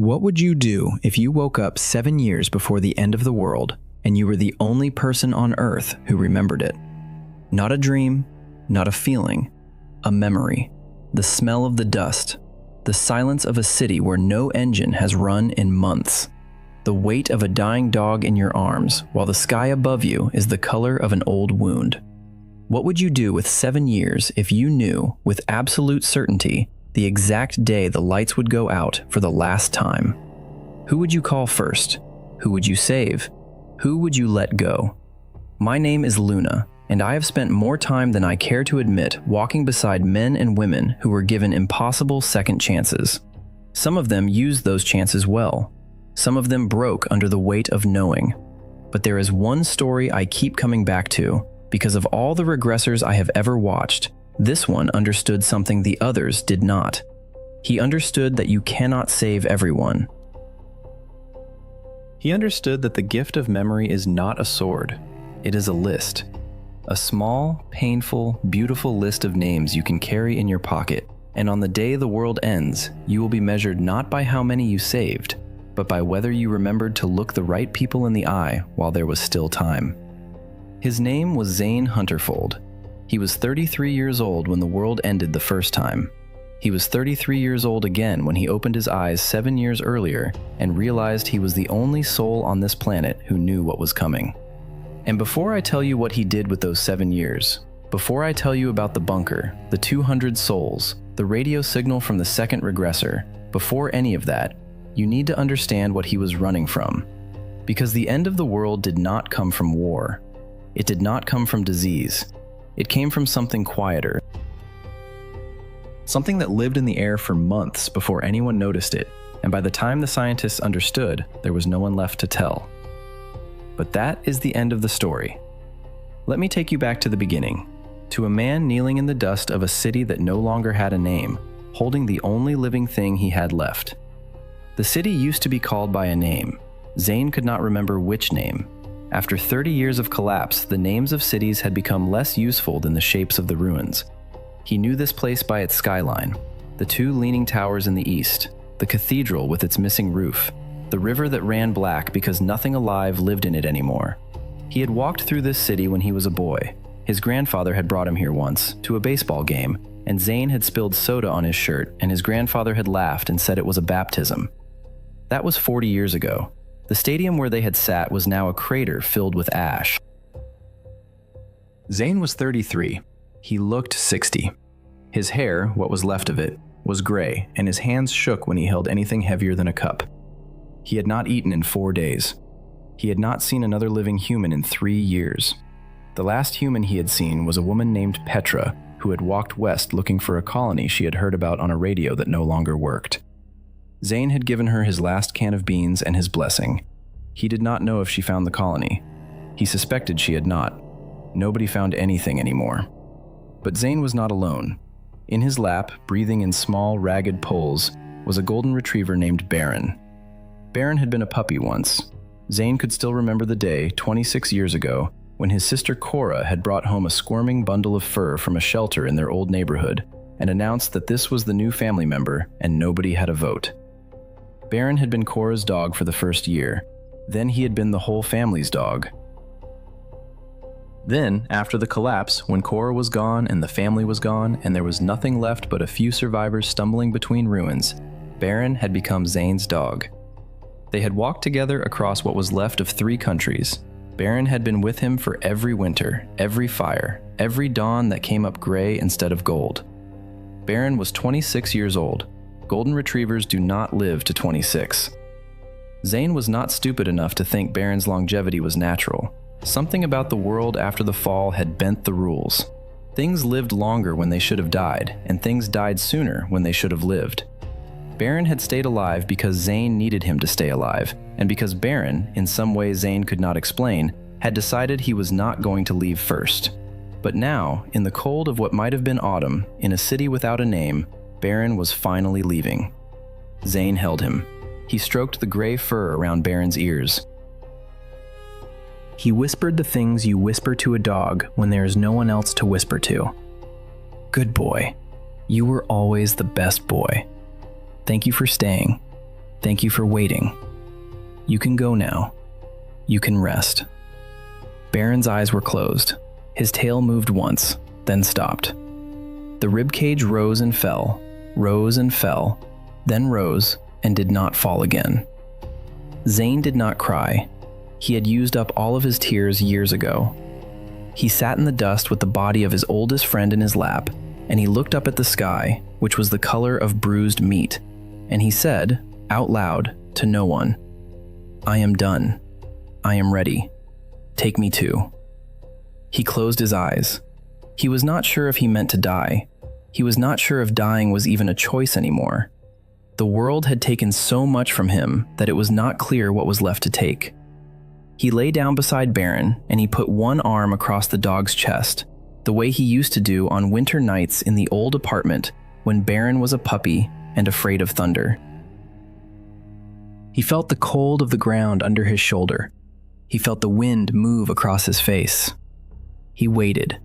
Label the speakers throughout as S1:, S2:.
S1: What would you do if you woke up 7 years before the end of the world and you were the only person on Earth who remembered it? Not a dream, not a feeling, a memory. The smell of the dust, the silence of a city where no engine has run in months, the weight of a dying dog in your arms while the sky above you is the color of an old wound. What would you do with 7 years if you knew, with absolute certainty, the exact day the lights would go out for the last time? Who would you call first? Who would you save? Who would you let go? My name is Luna, and I have spent more time than I care to admit walking beside men and women who were given impossible second chances. Some of them used those chances well. Some of them broke under the weight of knowing. But there is one story I keep coming back to, because of all the regressors I have ever watched. This one understood something the others did not. He understood that you cannot save everyone.
S2: He understood that the gift of memory is not a sword. It is a list. A small, painful, beautiful list of names you can carry in your pocket. And on the day the world ends, you will be measured not by how many you saved, but by whether you remembered to look the right people in the eye while there was still time. His name was Zane Hunterfold. He was 33 years old when the world ended the first time. He was 33 years old again when he opened his eyes 7 years earlier and realized he was the only soul on this planet who knew what was coming. And before I tell you what he did with those 7 years, before I tell you about the bunker, the 200 souls, the radio signal from the second regressor, before any of that, you need to understand what he was running from. Because the end of the world did not come from war. It did not come from disease. It came from something quieter. Something that lived in the air for months before anyone noticed it, and by the time the scientists understood, there was no one left to tell. But that is the end of the story. Let me take you back to the beginning, to a man kneeling in the dust of a city that no longer had a name, holding the only living thing he had left. The city used to be called by a name. Zane could not remember which name. After 30 years of collapse, the names of cities had become less useful than the shapes of the ruins. He knew this place by its skyline, the 2 leaning towers in the east, the cathedral with its missing roof, the river that ran black because nothing alive lived in it anymore. He had walked through this city when he was a boy. His grandfather had brought him here once, to a baseball game, and Zane had spilled soda on his shirt, and his grandfather had laughed and said it was a baptism. That was 40 years ago. The stadium where they had sat was now a crater filled with ash. Zane was 33. He looked 60. His hair, what was left of it, was gray, and his hands shook when he held anything heavier than a cup. He had not eaten in 4 days. He had not seen another living human in 3 years. The last human he had seen was a woman named Petra, who had walked west looking for a colony she had heard about on a radio that no longer worked. Zane had given her his last can of beans and his blessing. He did not know if she found the colony. He suspected she had not. Nobody found anything anymore. But Zane was not alone. In his lap, breathing in small, ragged pulls, was a golden retriever named Baron. Baron had been a puppy once. Zane could still remember the day, 26 years ago, when his sister Cora had brought home a squirming bundle of fur from a shelter in their old neighborhood and announced that this was the new family member and nobody had a vote. Baron had been Cora's dog for the first year. Then he had been the whole family's dog. Then, after the collapse, when Cora was gone and the family was gone and there was nothing left but a few survivors stumbling between ruins, Baron had become Zane's dog. They had walked together across what was left of 3 countries. Baron had been with him for every winter, every fire, every dawn that came up gray instead of gold. Baron was 26 years old. Golden retrievers do not live to 26. Zane was not stupid enough to think Baron's longevity was natural. Something about the world after the fall had bent the rules. Things lived longer when they should have died, and things died sooner when they should have lived. Baron had stayed alive because Zane needed him to stay alive, and because Baron, in some way Zane could not explain, had decided he was not going to leave first. But now, in the cold of what might have been autumn, in a city without a name, Baron was finally leaving. Zane held him. He stroked the gray fur around Baron's ears. He whispered the things you whisper to a dog when there is no one else to whisper to. Good boy. You were always the best boy. Thank you for staying.
S1: Thank you for waiting. You can go now. You can rest." Baron's eyes were closed. His tail moved once, then stopped. The ribcage rose and fell, then rose and did not fall again. Zane did not cry. He had used up all of his tears years ago. He sat in the dust with the body of his oldest friend in his lap, and he looked up at the sky, which was the color of bruised meat, and he said, out loud, to no one, "I am done. I am ready. Take me too." He closed his eyes. He was not sure if he meant to die. He was not sure if dying was even a choice anymore. The world had taken so much from him that it was not clear what was left to take. He lay down beside Baron and he put one arm across the dog's chest, the way he used to do on winter nights in the old apartment when Baron was a puppy and afraid of thunder. He felt the cold of the ground under his shoulder. He felt the wind move across his face. He waited.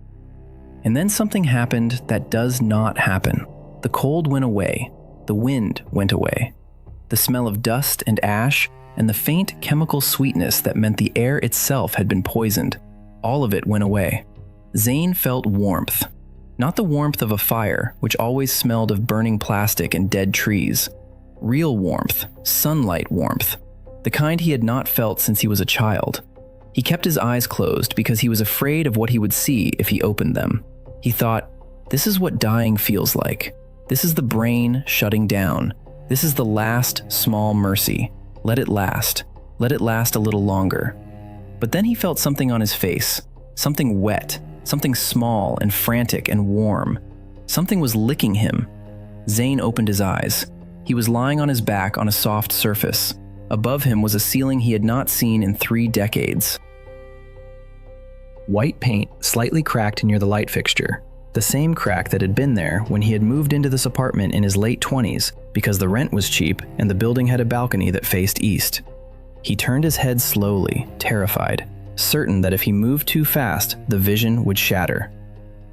S1: And then something happened that does not happen. The cold went away. The wind went away. The smell of dust and ash and the faint chemical sweetness that meant the air itself had been poisoned, all of it went away. Zane felt warmth. Not the warmth of a fire, which always smelled of burning plastic and dead trees. Real warmth, sunlight warmth, the kind he had not felt since he was a child. He kept his eyes closed because he was afraid of what he would see if he opened them. He thought, this is what dying feels like. This is the brain shutting down. This is the last small mercy. Let it last. Let it last a little longer. But then he felt something on his face, something wet, something small and frantic and warm. Something was licking him. Zane opened his eyes. He was lying on his back on a soft surface. Above him was a ceiling he had not seen in 3 decades. White paint slightly cracked near the light fixture, the same crack that had been there when he had moved into this apartment in his late 20s because the rent was cheap and the building had a balcony that faced east. He turned his head slowly, terrified, certain that if he moved too fast, the vision would shatter.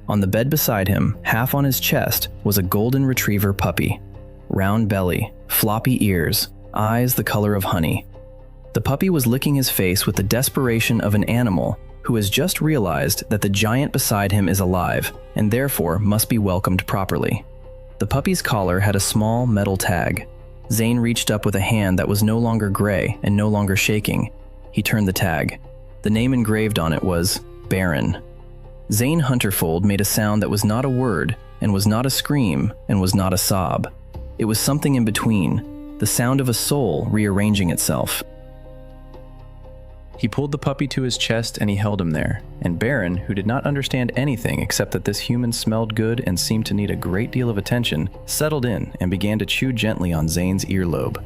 S1: On the bed beside him, half on his chest, was a golden retriever puppy. Round belly, floppy ears, eyes the color of honey. The puppy was licking his face with the desperation of an animal who has just realized that the giant beside him is alive and therefore must be welcomed properly. The puppy's collar had a small metal tag. Zane reached up with a hand that was no longer gray and no longer shaking. He turned the tag. The name engraved on it was Baron. Zane Hunterfold made a sound that was not a word and was not a scream and was not a sob. It was something in between, the sound of a soul rearranging itself. He pulled the puppy to his chest and he held him there, and Baron, who did not understand anything except that this human smelled good and seemed to need a great deal of attention, settled in and began to chew gently on Zane's earlobe.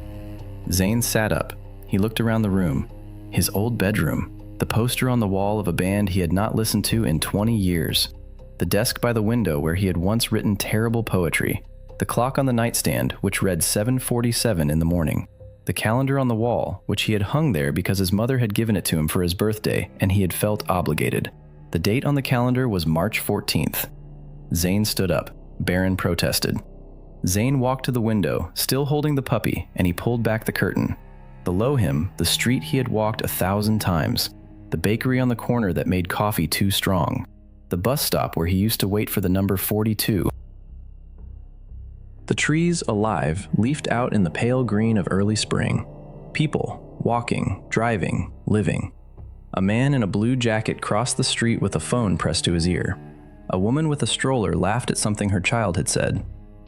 S1: Zane sat up. He looked around the room. His old bedroom. The poster on the wall of a band he had not listened to in 20 years. The desk by the window where he had once written terrible poetry. The clock on the nightstand, which read 7:47 in the morning. The calendar on the wall, which he had hung there because his mother had given it to him for his birthday and he had felt obligated. The date on the calendar was March 14th. Zane stood up. Baron protested. Zane walked to the window, still holding the puppy, and he pulled back the curtain. Below him, the street he had walked 1,000 times. The bakery on the corner that made coffee too strong. The bus stop where he used to wait for the number 42. The trees, alive, leafed out in the pale green of early spring. People, walking, driving, living. A man in a blue jacket crossed the street with a phone pressed to his ear. A woman with a stroller laughed at something her child had said.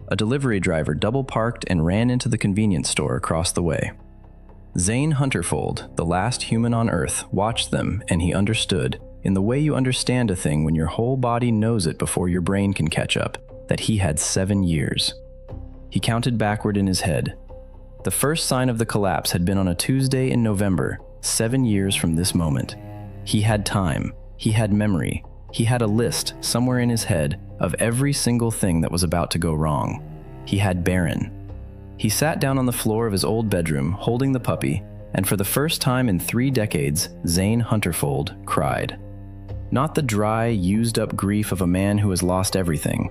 S1: A delivery driver double-parked and ran into the convenience store across the way. Zane Hunterfold, the last human on Earth, watched them, and he understood, in the way you understand a thing when your whole body knows it before your brain can catch up, that he had 7 years. He counted backward in his head. The first sign of the collapse had been on a Tuesday in November, 7 years from this moment. He had time. He had memory. He had a list somewhere in his head of every single thing that was about to go wrong. He had Baron. He sat down on the floor of his old bedroom, holding the puppy, and for the first time in 3 decades, Zane Hunterfold cried. Not the dry, used-up grief of a man who has lost everything.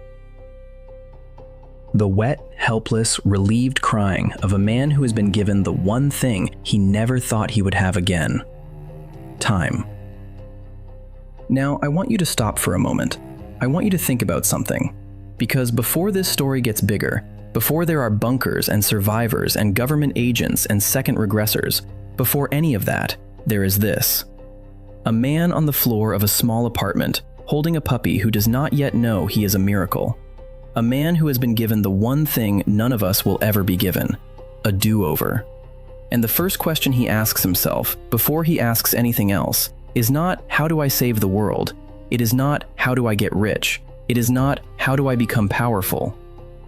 S1: The wet, helpless, relieved crying of a man who has been given the one thing he never thought he would have again: time. Now, I want you to stop for a moment. I want you to think about something. Because before this story gets bigger, before there are bunkers and survivors and government agents and second regressors, before any of that, there is this. A man on the floor of a small apartment, holding a puppy who does not yet know he is a miracle. A man who has been given the one thing none of us will ever be given: a do-over. And the first question he asks himself, before he asks anything else, is not, how do I save the world? It is not, how do I get rich? It is not, how do I become powerful?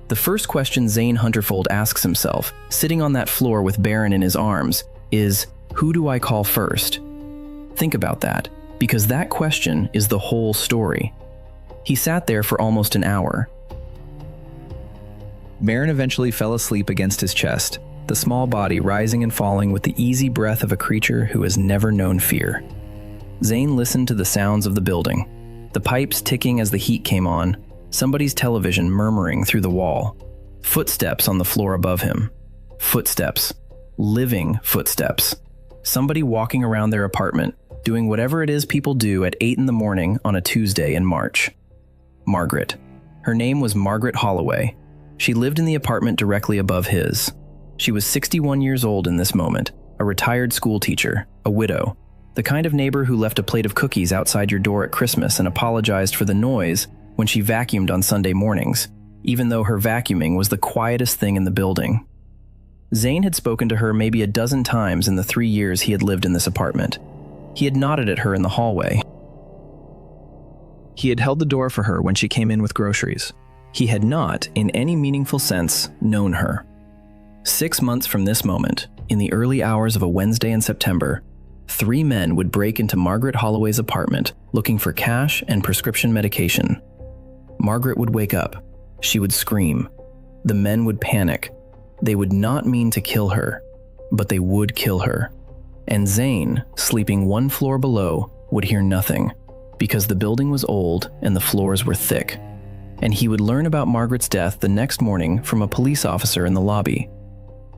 S1: The first question Zane Hunterfold asks himself, sitting on that floor with Baron in his arms, is, who do I call first? Think about that, because that question is the whole story. He sat there for almost an hour. Baron eventually fell asleep against his chest, the small body rising and falling with the easy breath of a creature who has never known fear. Zane listened to the sounds of the building, the pipes ticking as the heat came on, somebody's television murmuring through the wall, footsteps on the floor above him. Footsteps. Living footsteps. Somebody walking around their apartment, doing whatever it is people do at 8 in the morning on a Tuesday in March. Margaret. Her name was Margaret Holloway. She lived in the apartment directly above his. She was 61 years old in this moment, a retired school teacher, a widow, the kind of neighbor who left a plate of cookies outside your door at Christmas and apologized for the noise when she vacuumed on Sunday mornings, even though her vacuuming was the quietest thing in the building. Zane had spoken to her maybe a dozen times in the 3 years he had lived in this apartment. He had nodded at her in the hallway. He had held the door for her when she came in with groceries. He had not, in any meaningful sense, known her. 6 months from this moment, in the early hours of a Wednesday in September, 3 men would break into Margaret Holloway's apartment looking for cash and prescription medication. Margaret would wake up. She would scream. The men would panic. They would not mean to kill her, but they would kill her. And Zane, sleeping 1 floor below, would hear nothing, because the building was old and the floors were thick. And he would learn about Margaret's death the next morning from a police officer in the lobby.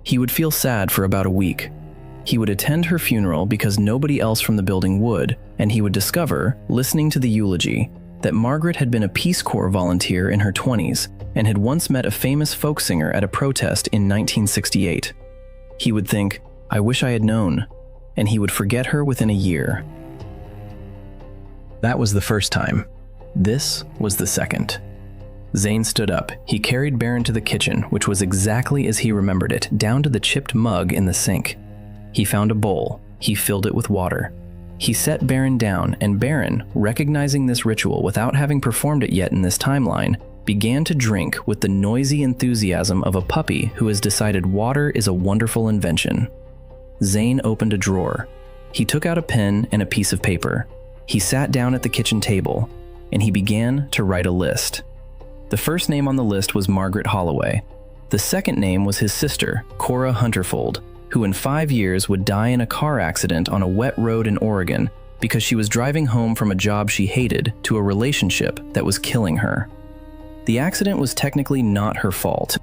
S1: He would feel sad for about a week. He would attend her funeral because nobody else from the building would, and he would discover, listening to the eulogy, that Margaret had been a Peace Corps volunteer in her 20s and had once met a famous folk singer at a protest in 1968. He would think, I wish I had known, and he would forget her within a year. That was the first time. This was the second. Zane stood up. He carried Baron to the kitchen, which was exactly as he remembered it, down to the chipped mug in the sink. He found a bowl. He filled it with water. He set Baron down, and Baron, recognizing this ritual without having performed it yet in this timeline, began to drink with the noisy enthusiasm of a puppy who has decided water is a wonderful invention. Zane opened a drawer. He took out a pen and a piece of paper. He sat down at the kitchen table, and he began to write a list. The first name on the list was Margaret Holloway. The second name was his sister, Cora Hunterfold, who in 5 years would die in a car accident on a wet road in Oregon because she was driving home from a job she hated to a relationship that was killing her. The accident was technically not her fault.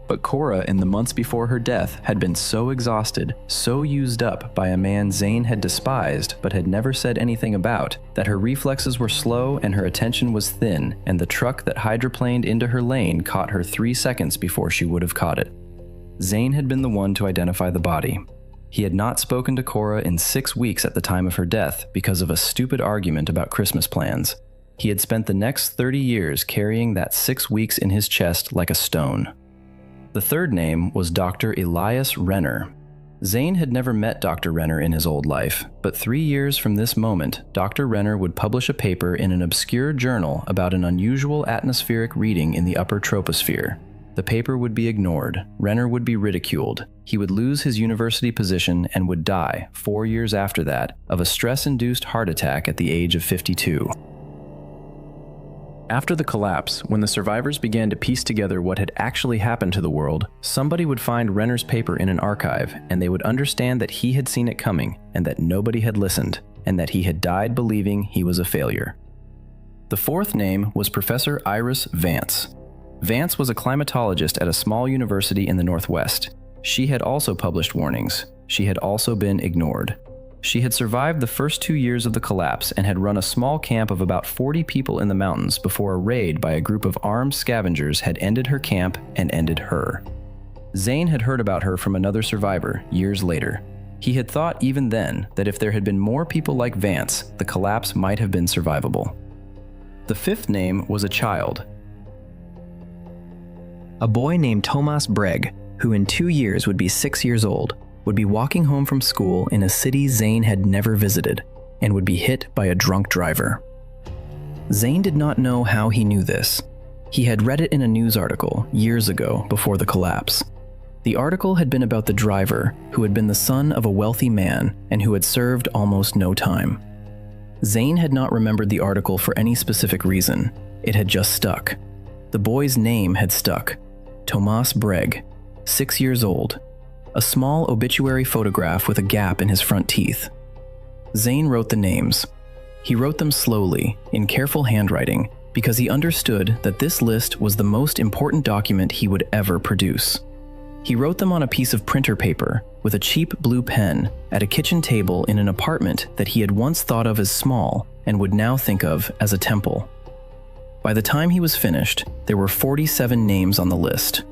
S1: But Cora, in the months before her death, had been so exhausted, so used up by a man Zane had despised but had never said anything about, that her reflexes were slow and her attention was thin, and the truck that hydroplaned into her lane caught her 3 seconds before she would have caught it. Zane had been the one to identify the body. He had not spoken to Cora in 6 weeks at the time of her death because of a stupid argument about Christmas plans. He had spent the next 30 years carrying that 6 weeks in his chest like a stone. The third name was Dr. Elias Renner. Zane had never met Dr. Renner in his old life, but 3 years from this moment, Dr. Renner would publish a paper in an obscure journal about an unusual atmospheric reading in the upper troposphere. The paper would be ignored, Renner would be ridiculed, he would lose his university position and would die, 4 years after that, of a stress-induced heart attack at the age of 52. After the collapse, when the survivors began to piece together what had actually happened to the world, somebody would find Renner's paper in an archive, and they would understand that he had seen it coming, and that nobody had listened, and that he had died believing he was a failure. The fourth name was Professor Iris Vance.
S2: Vance was a climatologist at a small university in the Northwest. She had also published warnings. She had also been ignored. She had survived the first 2 years of the collapse and had run a small camp of about 40 people in the mountains before a raid by a group of armed scavengers had ended her camp and ended her. Zane had heard about her from another survivor years later. He had thought even then that if there had been more people like Vance, the collapse might have been survivable. The fifth name was a child.
S1: A boy named Thomas Bregg, who in 2 years would be 6 years old, would be walking home from school in a city Zane had never visited and would be hit by a drunk driver. Zane did not know how he knew this. He had read it in a news article years ago before the collapse. The article had been about the driver, who had been the son of a wealthy man and who had served almost no time. Zane had not remembered the article for any specific reason. It had just stuck. The boy's name had stuck. Thomas Bregg, 6 years old. A small obituary photograph with a gap in his front teeth. Zane wrote the names. He wrote them slowly, in careful handwriting, because he understood that this list was the most important document he would ever produce. He wrote them on a piece of printer paper with a cheap blue pen at a kitchen table in an apartment that he had once thought of as small and would now think of as a temple. By the time he was finished, there were 47 names on the list.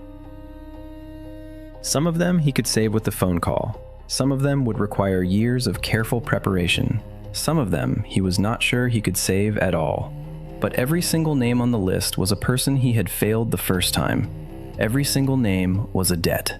S1: Some of them he could save with the phone call. Some of them would require years of careful preparation. Some of them he was not sure he could save at all. But every single name on the list was a person he had failed the first time. Every single name was a debt.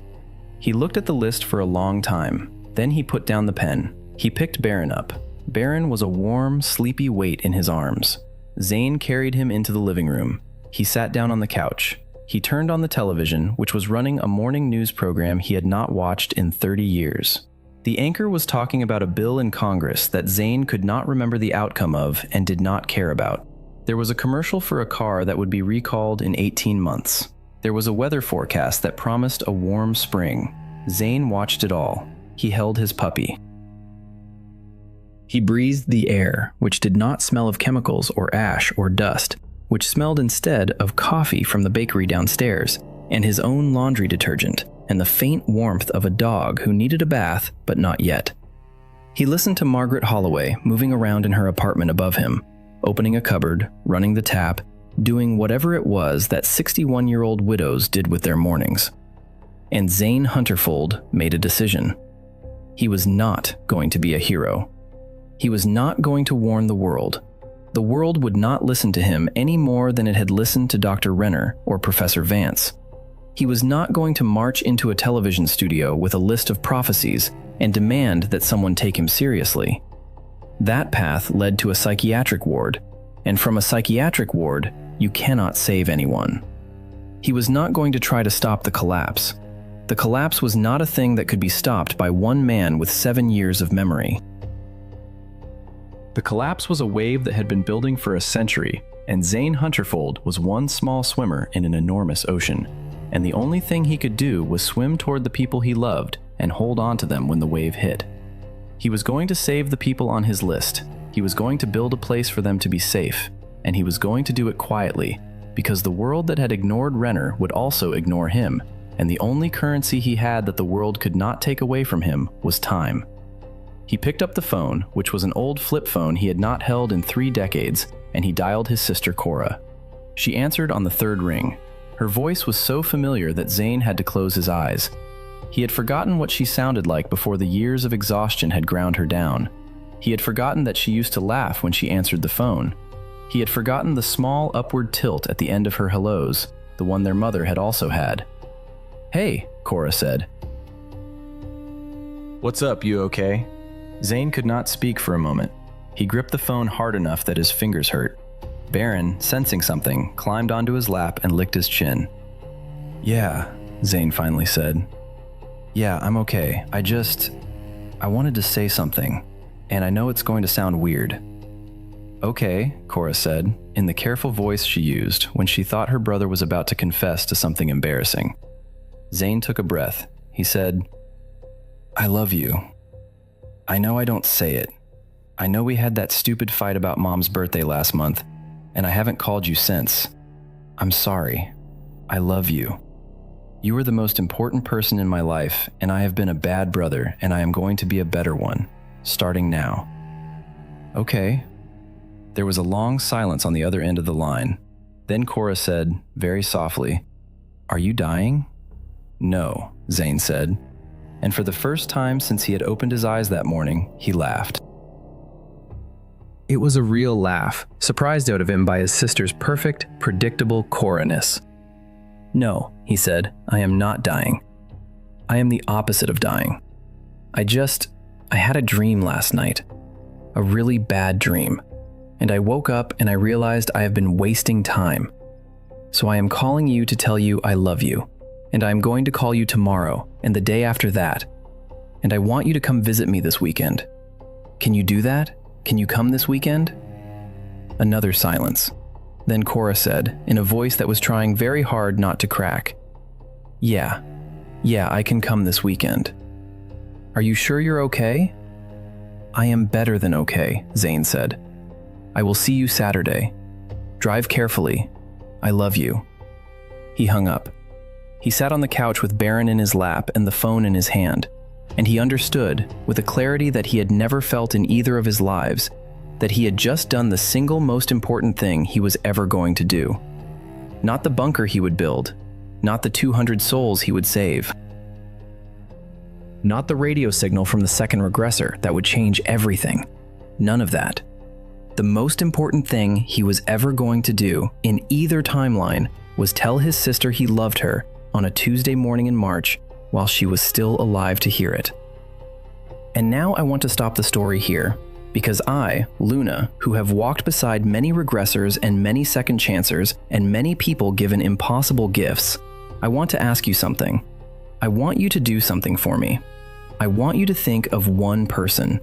S1: He looked at the list for a long time. Then he put down the pen. He picked Baron up. Baron was a warm, sleepy weight in his arms. Zane carried him into the living room. He sat down on the couch. He turned on the television, which was running a morning news program he had not watched in 30 years. The anchor was talking about a bill in Congress that Zane could not remember the outcome of and did not care about. There was a commercial for a car that would be recalled in 18 months. There was a weather forecast that promised a warm spring. Zane watched it all. He held his puppy. He breathed the air, which did not smell of chemicals or ash or dust, which smelled instead of coffee from the bakery downstairs, and his own laundry detergent, and the faint warmth of a dog who needed a bath but not yet. He listened to Margaret Holloway moving around in her apartment above him, opening a cupboard, running the tap, doing whatever it was that 61-year-old widows did with their mornings. And Zane Hunterfold made a decision. He was not going to be a hero. He was not going to warn the world. The world would not listen to him any more than it had listened to Dr. Renner or Professor Vance. He was not going to march into a television studio with a list of prophecies and demand that someone take him seriously. That path led to a psychiatric ward, and from a psychiatric ward, you cannot save anyone. He was not going to try to stop the collapse. The collapse was not a thing that could be stopped by one man with 7 years of memory. The collapse was a wave that had been building for a century, and Zane Hunterfold was one small swimmer in an enormous ocean, and the only thing he could do was swim toward the people he loved and hold on to them when the wave hit. He was going to save the people on his list. He was going to build a place for them to be safe, and he was going to do it quietly, because the world that had ignored Renner would also ignore him, and the only currency he had that the world could not take away from him was time. He picked up the phone, which was an old flip phone he had not held in 3 decades, and he dialed his sister Cora. She answered on the 3rd ring. Her voice was so familiar that Zane had to close his eyes. He had forgotten what she sounded like before the years of exhaustion had ground her down. He had forgotten that she used to laugh when she answered the phone. He had forgotten the small upward tilt at the end of her hellos, the one their mother had also had. "Hey," Cora said. "What's up, you okay?" Zane could not speak for a moment. He gripped the phone hard enough that his fingers hurt. Baron, sensing something, climbed onto his lap and licked his chin. "Yeah," Zane finally said. "Yeah, I'm okay. I wanted to say something, and I know it's going to sound weird." "Okay," Cora said, in the careful voice she used when she thought her brother was about to confess to something embarrassing. Zane took a breath. He said, "I love you. I know I don't say it. I know we had that stupid fight about Mom's birthday last month, and I haven't called you since. I'm sorry.
S2: I love you. You are the most important person in my life, and I have been a bad brother, and I am going to be a better one, starting now. Okay. There was a long silence on the other end of the line. Then Cora said, very softly, Are you dying? No, Zane said. And for the first time since he had opened his eyes that morning, he laughed. It was a real laugh, surprised out of him by his sister's perfect, predictable Cora-ness. No, he said, I am not dying. I am the opposite of dying. I had a dream last night. A really bad dream. And I woke up and I realized I have been wasting time. So I am calling you to tell you I love you. And I am going to call you tomorrow and the day after that. And I want you to come visit me this weekend. Can you do that? Can you come this weekend? Another silence. Then Cora said, in a voice that was trying very hard not to crack, Yeah, I can come this weekend. Are you sure you're okay? I am better than okay, Zane said. I will see you Saturday. Drive carefully. I love you. He hung up. He sat on the couch with Baron in his lap and the phone in his hand, and he understood, with a clarity that he had never felt in either of his lives, that he had just done the single most important thing he was ever going to do. Not the bunker he would build, not the 200 souls he would save, not the radio signal from the second regressor that would change everything. None of that. The most important thing he was ever going to do in either timeline was tell his sister he loved her on a Tuesday morning in March while she was still alive to hear it. And now I want to stop the story here, because I, Luna, who have walked beside many regressors and many second chancers and many people given impossible gifts, I want to ask you something. I want you to do something for me. I want you to think of one person,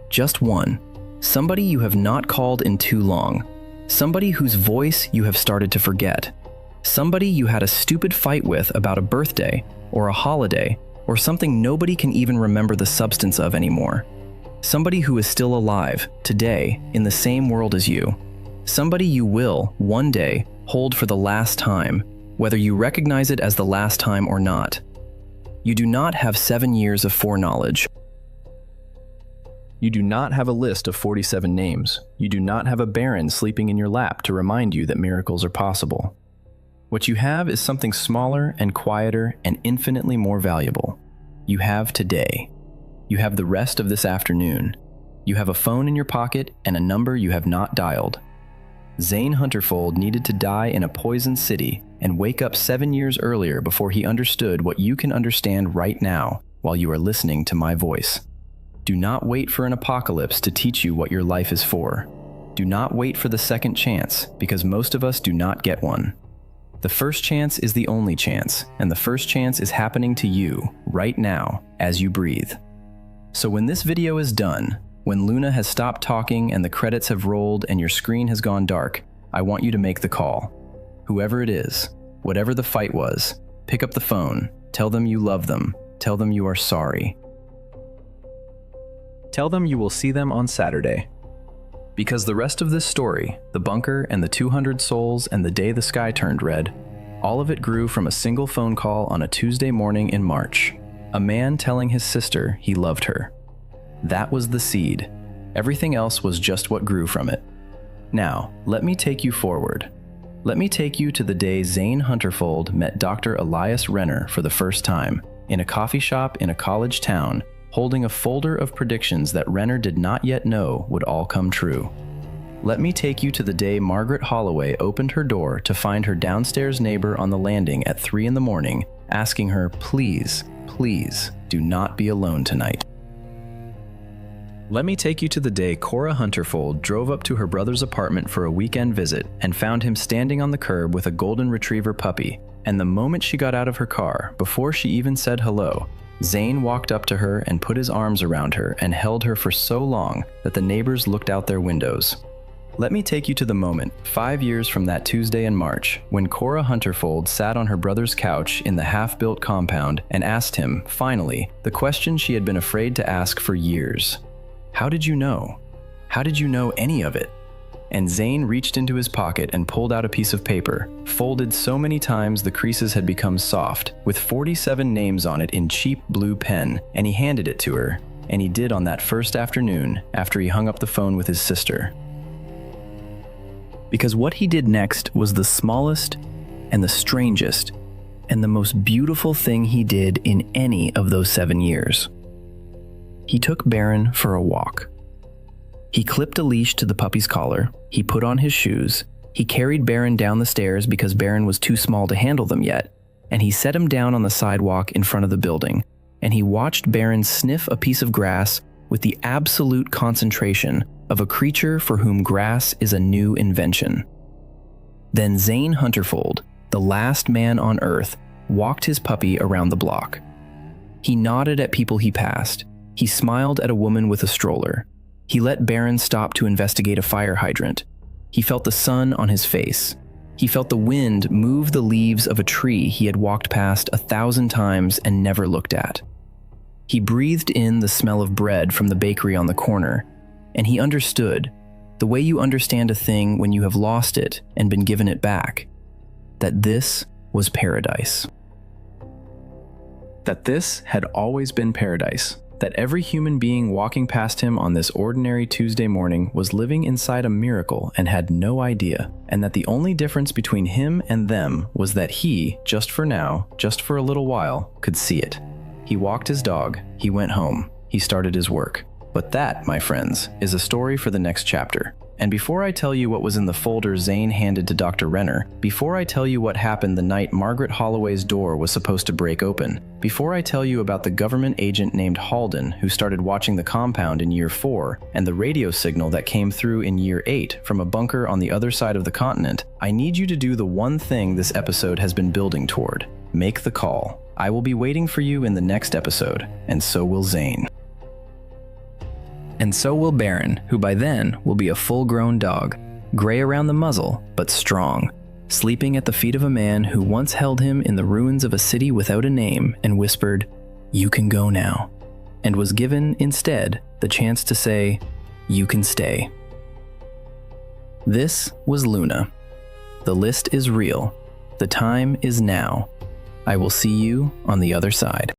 S2: just one, somebody you have not called in too long, somebody whose voice you have started to forget, somebody you had a stupid fight with about a birthday or a holiday or something nobody can even remember the substance of anymore. Somebody who is still alive, today, in the same world as you. Somebody you will, one day, hold for the last time, whether you recognize it as the last time or not. You do not have 7 years of foreknowledge. You do not have a list of 47 names. You do not have a Baron sleeping in your lap to remind you that miracles are possible. What you have is something smaller and quieter and infinitely more valuable. You have today. You have the rest of this afternoon. You have a phone in your pocket and a number you have not dialed. Zane Hunterfold needed to die in a poisoned city and wake up 7 years earlier before he understood what you can understand right now while you are listening to my voice. Do not wait for an apocalypse to teach you what your life is for. Do not wait for the second chance, because most of us do not get one. The first chance is the only chance, and the first chance is happening to you right now as you breathe. So when this video is done, when Luna has stopped talking and the credits have rolled and your screen has gone dark, I want you to make the call. Whoever it is, whatever the fight was, pick up the phone, tell them you love them, tell them you are sorry. Tell them you will see them on Saturday. Because the rest of this story, the bunker and the 200 souls and the day the sky turned red, all of it grew from a single phone call on a Tuesday morning in March. A man telling his sister he loved her. That was the seed. Everything else was just what grew from it. Now, let me take you forward. Let me take you to the day Zane Hunterfold met Dr. Elias Renner for the first time, in a coffee shop in a college town, holding a folder of predictions that Renner did not yet know would all come true. Let me take you to the day Margaret Holloway opened her door to find her downstairs neighbor on the landing at 3 a.m, asking her, please, do not be alone tonight. Let me take you to the day Cora Hunterfold drove up to her brother's apartment for a weekend visit and found him standing on the curb with a golden retriever puppy, and the moment she got out of her car, before she even said hello, Zane walked up to her and put his arms around her and held her for so long that the neighbors looked out their windows. Let me take you to the moment, 5 years from that Tuesday in March, when Cora Hunterfold sat on her brother's couch in the half-built compound and asked him, finally, the question she had been afraid to ask for years. How did you know? How did you know any of it? and Zane reached into his pocket and pulled out a piece of paper, folded so many times the creases had become soft, with 47 names on it in cheap blue pen, and he handed it to her, and he did on that first afternoon after he hung up the phone with his sister. Because what he did next was the smallest and the strangest and the most beautiful thing he did in any of those 7 years. He took Baron for a walk. He clipped a leash to the puppy's collar, he put on his shoes, he carried Baron down the stairs because Baron was too small to handle them yet, and he set him down on the sidewalk in front of the building, and he watched Baron sniff a piece of grass with the absolute concentration of a creature for whom grass is a new invention. Then Zane Hunterfold, the last man on Earth, walked his puppy around the block. He nodded at people he passed. He smiled at a woman with a stroller. He let Baron stop to investigate a fire hydrant. He felt the sun on his face. He felt the wind move the leaves of a tree he had walked past 1,000 times and never looked at. He breathed in the smell of bread from the bakery on the corner, and he understood, the way you understand a thing when you have lost it and been given it back, that this was paradise. That this had always been paradise. That every human being walking past him on this ordinary Tuesday morning was living inside a miracle and had no idea, and that the only difference between him and them was that he, just for now, just for a little while, could see it. He walked his dog, he went home, he started his work. But that, my friends, is a story for the next chapter. And before I tell you what was in the folder Zane handed to Dr. Renner, before I tell you what happened the night Margaret Holloway's door was supposed to break open, before I tell you about the government agent named Halden who started watching the compound in year 4 and the radio signal that came through in year 8 from a bunker on the other side of the continent, I need you to do the one thing this episode has been building toward. Make the call. I will be waiting for you in the next episode, and so will Zane. And so will Baron, who by then will be a full-grown dog, gray around the muzzle, but strong, sleeping at the feet of a man who once held him in the ruins of a city without a name and whispered, "You can go now," and was given, instead, the chance to say, "You can stay." This was Luna. The list is real. The time is now. I will see you on the other side.